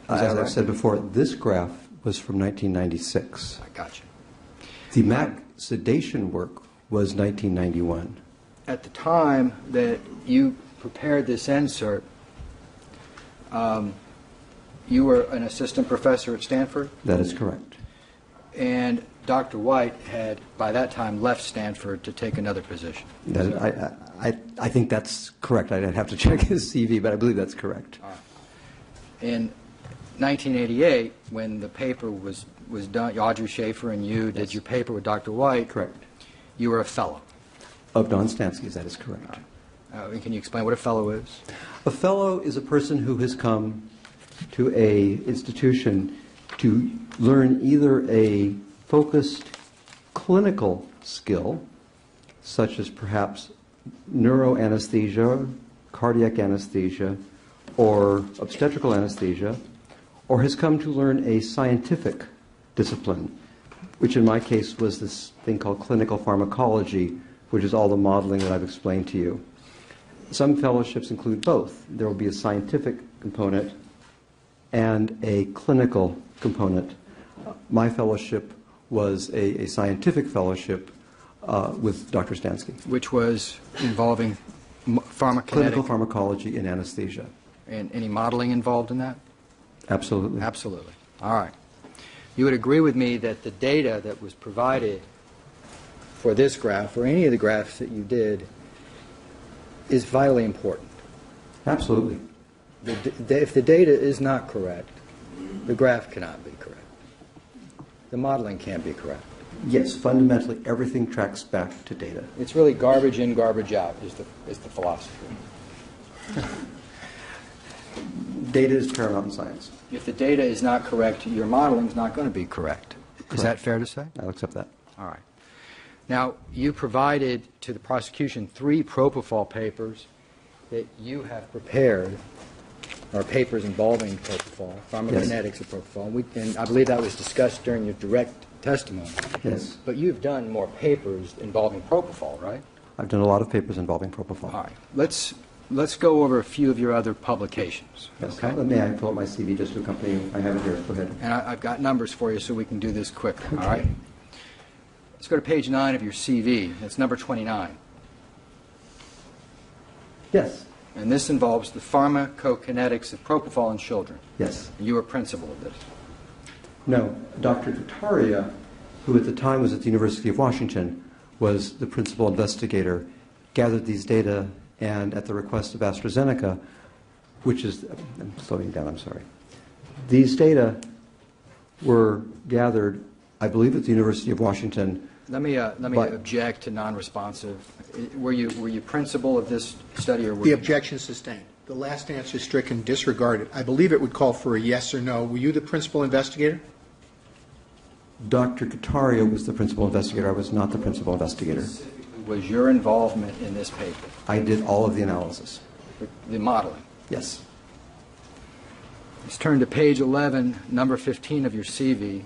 As I've said before, this graph was from 1996. I got you. The MAC sedation work was 1991. At the time that you prepared this insert, you were an assistant professor at Stanford? That is correct. And Dr. White had, by that time, left Stanford to take another position. I think that's correct. I'd have to check his CV, but I believe that's correct. In 1988, when the paper was done, Audrey Shafer and you did your paper with Dr. White. Correct. You were a fellow. Of Don Stansky's, that is correct. Can you explain what a fellow is? A fellow is a person who has come to a institution to learn either a focused clinical skill, such as perhaps neuroanesthesia, cardiac anesthesia, or obstetrical anesthesia, or has come to learn a scientific discipline, which in my case was this thing called clinical pharmacology, which is all the modeling that I've explained to you. Some fellowships include both. There will be a scientific component and a clinical component. My fellowship was a scientific fellowship with Dr. Stansky. Which was involving pharmacokinetic. Clinical pharmacology in anesthesia. And any modeling involved in that? Absolutely. Absolutely. All right. You would agree with me that the data that was provided for this graph, or any of the graphs that you did, is vitally important. Absolutely. If the data is not correct, the graph cannot be correct. The modeling can't be correct. Yes, fundamentally everything tracks back to data. It's really garbage in, garbage out is the philosophy. Data is paramount in science. If the data is not correct, your modeling is not going to be correct. Is that fair to say? I'll accept that. All right. Now, you provided to the prosecution 3 propofol papers that you have prepared, or papers involving propofol, pharmacokinetics of propofol, and I believe that was discussed during your direct testimony. Yes. But you've done more papers involving propofol, right? I've done a lot of papers involving propofol. All right. Let's go over a few of your other publications. Yes. Okay? May I pull up my CV just to accompany you? I have it here. Go ahead. And I've got numbers for you so we can do this quickly, all right? Let's go to page 9 of your CV. That's number 29. Yes. And this involves the pharmacokinetics of propofol in children. Yes. And you were principal of this. No. Dr. Kataria, who at the time was at the University of Washington, was the principal investigator, gathered these data, and at the request of AstraZeneca, which is, I'm slowing down, I'm sorry. These data were gathered, I believe, at the University of Washington. Let me object to non-responsive. Were you principal of this study, or were The objection sustained. The last answer stricken, disregarded. I believe it would call for a yes or no. Were you the principal investigator? Dr. Kataria was the principal investigator. I was not the principal investigator. Was your involvement in this paper? I did all of the analysis. The modeling? Yes. Let's turn to page 11, number 15 of your CV.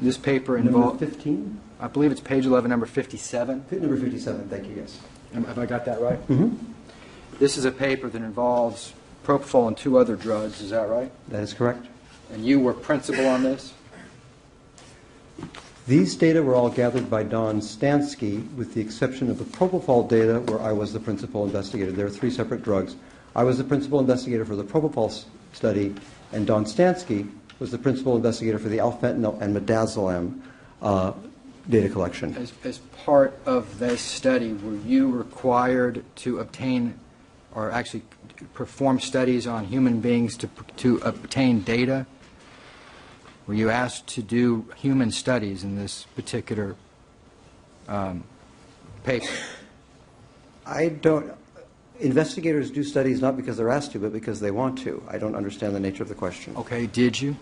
This paper involved... Number 15? I believe it's page 11, number 57. Number 57, thank you, yes. Have I got that right? Mm-hmm. This is a paper that involves propofol and 2 other drugs, is that right? That is correct. And you were principal on this? These data were all gathered by Don Stansky, with the exception of the propofol data, where I was the principal investigator. There are 3 separate drugs. I was the principal investigator for the propofol study, and Don Stansky was the principal investigator for the alfentanil and midazolam data collection. As part of this study, were you required to obtain, or actually perform studies on human beings to obtain data? Were you asked to do human studies in this particular paper? I don't. Investigators do studies not because they're asked to, but because they want to. I don't understand the nature of the question. Okay, did you?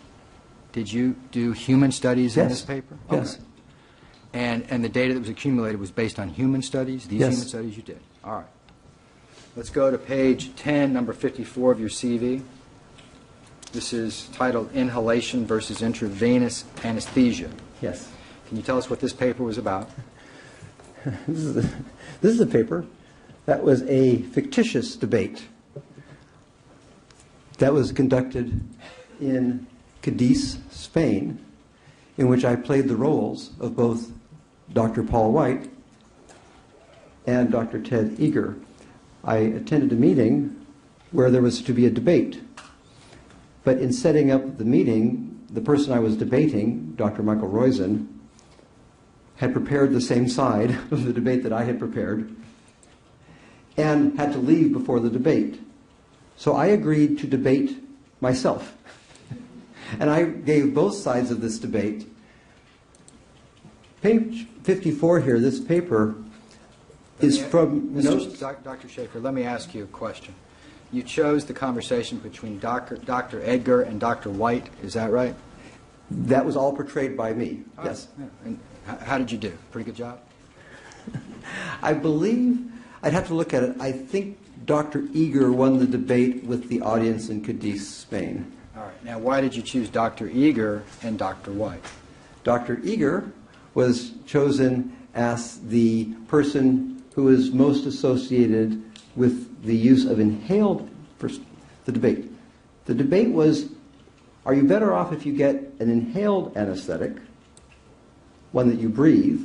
Did you do human studies in this paper? Yes. Okay. And the data that was accumulated was based on human studies? These Yes. human studies you did. All right. Let's go to page 10, number 54 of your CV. This is titled Inhalation versus Intravenous Anesthesia. Yes. Can you tell us what this paper was about? This is a paper that was a fictitious debate that was conducted in Cadiz, Spain, in which I played the roles of both Dr. Paul White and Dr. Ted Eager. I attended a meeting where there was to be a debate. But in setting up the meeting, the person I was debating, Dr. Michael Roizen, had prepared the same side of the debate that I had prepared and had to leave before the debate. So I agreed to debate myself. And I gave both sides of this debate. Page 54 here, this paper is from notes. Dr. Shafer, let me ask you a question. You chose the conversation between Dr. Edgar and Dr. White, is that right? That was all portrayed by me, yes. Yeah. And how did you do? Pretty good job? I believe, I'd have to look at it, I think Dr. Eager won the debate with the audience in Cadiz, Spain. All right. Now, why did you choose Dr. Eager and Dr. White? Dr. Eager was chosen as the person who is most associated with the use of inhaled, the debate. The debate was, are you better off if you get an inhaled anesthetic, one that you breathe,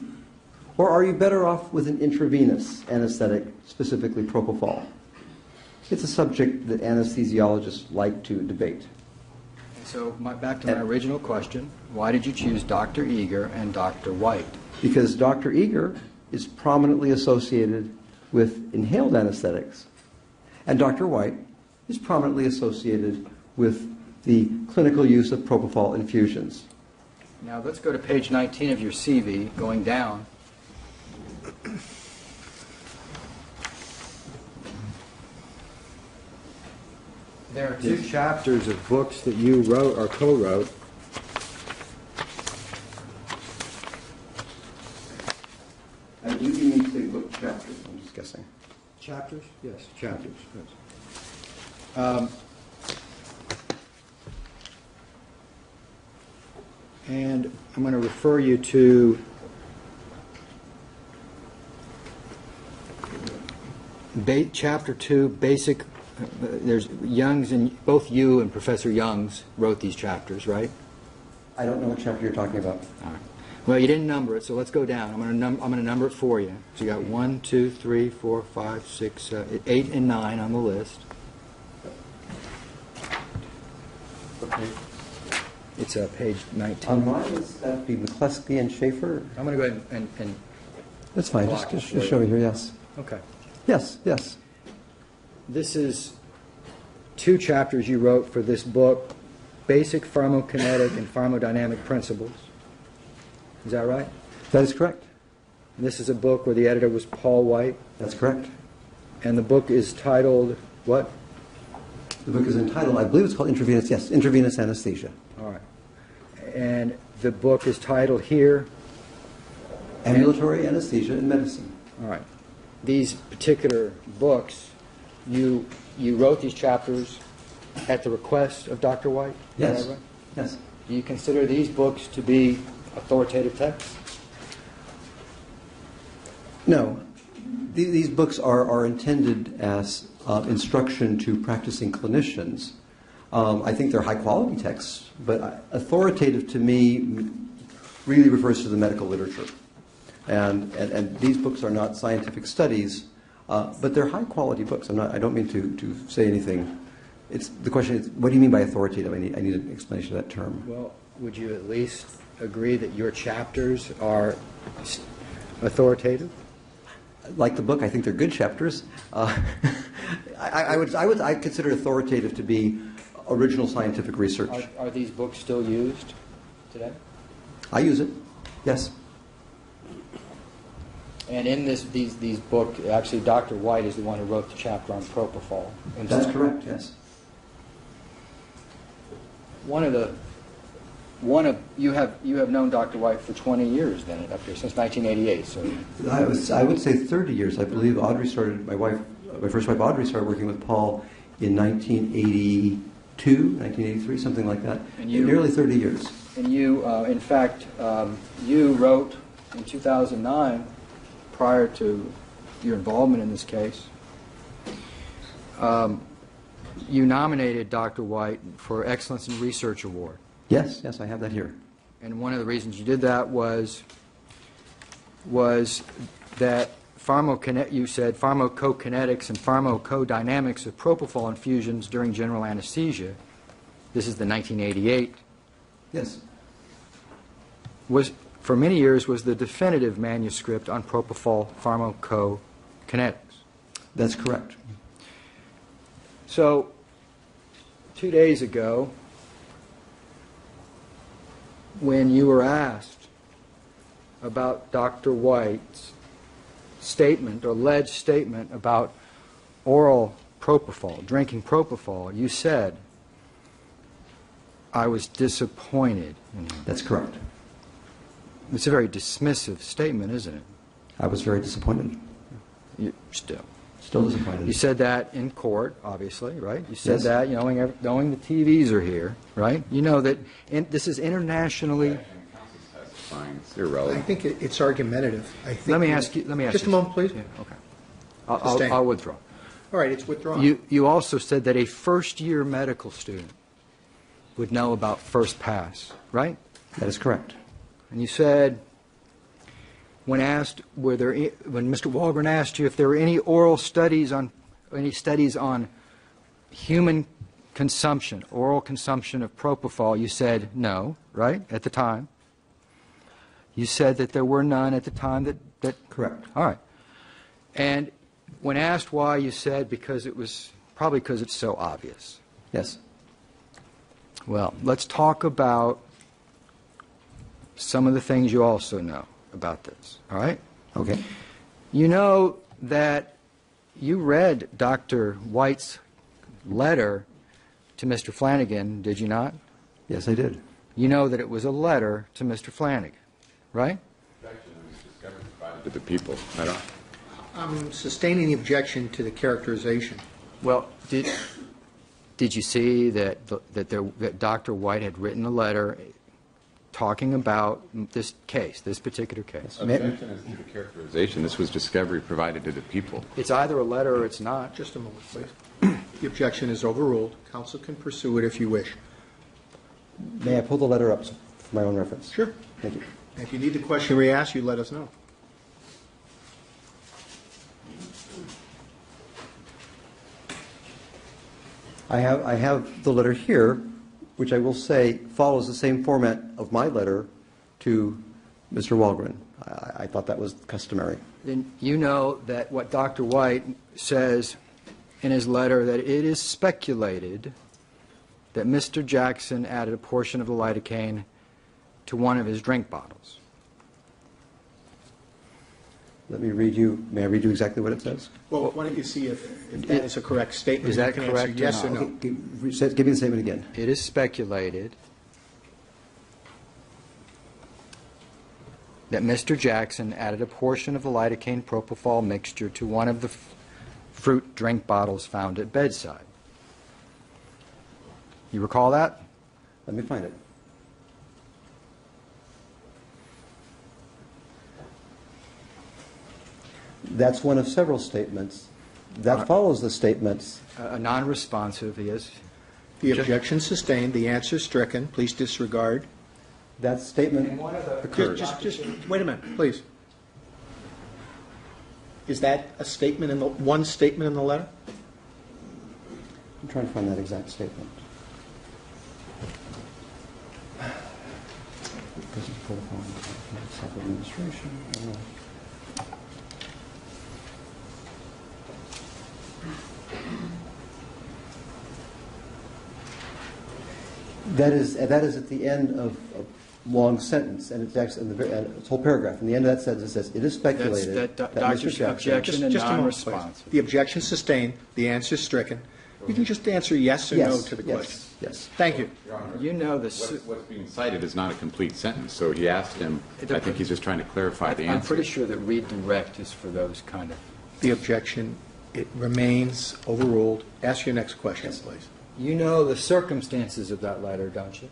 or are you better off with an intravenous anesthetic, specifically propofol? It's a subject that anesthesiologists like to debate. So back to my original question, why did you choose Dr. Eager and Dr. White? Because Dr. Eager is prominently associated with inhaled anesthetics, and Dr. White is prominently associated with the clinical use of propofol infusions. Now let's go to page 19 of your CV, going down. There are two chapters of books that you wrote or co-wrote. I believe you mean to say book chapters, I'm just guessing. Chapters? Yes, chapters. Yes. And I'm going to refer you to Chapter 2, Basic. There's Young's, and both you and Professor Young's wrote these chapters, right? I don't know what chapter you're talking about. All right. Well, you didn't number it, so let's go down. I'm going to number it for you. So you got 1, 2, 3, 4, 5, 6, 8, and 9 on the list. Okay. It's page 19. On mine, it's that be McCleskey and Shafer? I'm going to go ahead and That's fine, block just it for show you. me here, yes. Okay. Yes, yes. This is 2 chapters you wrote for this book, Basic Pharmacokinetic and Pharmacodynamic Principles. Is that right? That is correct. And this is a book where the editor was Paul White. That's correct. And the book is titled what? The book is entitled, I believe it's called Intravenous, yes, Intravenous Anesthesia. All right. And the book is titled here? Ambulatory Anesthesia in Medicine. All right. These particular books, you wrote these chapters at the request of Dr. White? Yes. Is that right? Yes. Do you consider these books to be authoritative texts? No. These books are intended as instruction to practicing clinicians. I think they're high-quality texts, but authoritative to me really refers to the medical literature. And these books are not scientific studies, but they're high-quality books. I don't mean to say anything. The question is, what do you mean by authoritative? I need an explanation of that term. Well, would you at least agree that your chapters are authoritative? Like the book, I think they're good chapters. I consider authoritative to be original scientific research. Are these books still used today? I use it, yes. And in these books, actually, Dr. White is the one who wrote the chapter on propofol. That's correct, yes. You have known Dr. White for 20 years then up here, since 1988. So I would say 30 years. I believe Audrey started, my first wife Audrey started working with Paul in 1982, 1983, something like that. And nearly 30 years. And you, in fact, you wrote in 2009, prior to your involvement in this case, you nominated Dr. White for Excellence in Research Award. Yes, yes, I have that here. And one of the reasons you did that was that you said pharmacokinetics and pharmacodynamics of propofol infusions during general anesthesia, this is the 1988, Yes. was, for many years, was the definitive manuscript on propofol pharmacokinetics. That's correct. So, 2 days ago, when you were asked about Dr. White's statement, or alleged statement, about oral propofol, drinking propofol, you said, I was disappointed in him. That's correct. It's a very dismissive statement, isn't it? I was very disappointed. Still. Still disappointed. You said that in court, obviously, right? You said Yes. that, knowing the TVs are here, right? You know that this is internationally. Fine, it's I irrelevant. think it's argumentative. I think Let me ask you. Just a moment, please. Yeah, okay. Sustained. I'll withdraw. All right, it's withdrawn. You also said that a first-year medical student would know about first pass, right? That is correct. And you said, when Mr. Walgren asked you if there were any studies on human consumption, oral consumption of propofol, you said no, right, at the time. You said that there were none at the time that Correct. all right. And when asked why, you said probably because it's so obvious. Yes. Well, let's talk about some of the things you also know about this, all right? Okay. You know that you read Dr. White's letter to Mr. Flanagan, did you not? Yes, I did. You know that it was a letter to Mr. Flanagan, right? To the people. I don't. I'm sustaining the objection to the characterization. Well, did you see that Dr. White had written a letter talking about this case, this particular case? Objection is to the characterization. This was discovery provided to the people. It's either a letter or it's not. Just a moment, please. The objection is overruled. Counsel can pursue it if you wish. May I pull the letter up for my own reference? Sure. Thank you. If you need the question re-asked, you let us know. I have the letter here, which I will say follows the same format of my letter to Mr. Walgren. I thought that was customary. Then you know that what Dr. White says in his letter, that it is speculated that Mr. Jackson added a portion of the lidocaine to one of his drink bottles. Let me read you. May I read you exactly what it says? Well, why don't you see if that is a correct statement? Is that You can correct answer or yes or not? no. Give me the statement again. It is speculated that Mr. Jackson added a portion of the lidocaine propofol mixture to one of the fruit drink bottles found at bedside. You recall that? Let me find it. That's one of several statements. That follows the statements. A non-responsive, yes. The objection sustained. The answer stricken. Please disregard. That statement occurred. Just wait a minute, please. Is that a statement in the one statement in the letter? I'm trying to find that exact statement. Self-administration. That is at the end of a long sentence, and it's actually in the whole paragraph. In the end of that sentence, it says, "It is speculated That's that Dr. Mr. Jackson." objection and Just a moment, non-responsive. please. The objection sustained. The answer stricken. You can just answer yes or no Yes, to the yes, question. yes. Thank you. Your Honor, You know the. what's being cited is not a complete sentence, so he asked him, I think he's just trying to clarify the I'm answer. pretty sure that read direct is for those kind of. The objection, it remains overruled. Ask your next question, please. You know the circumstances of that letter, don't you?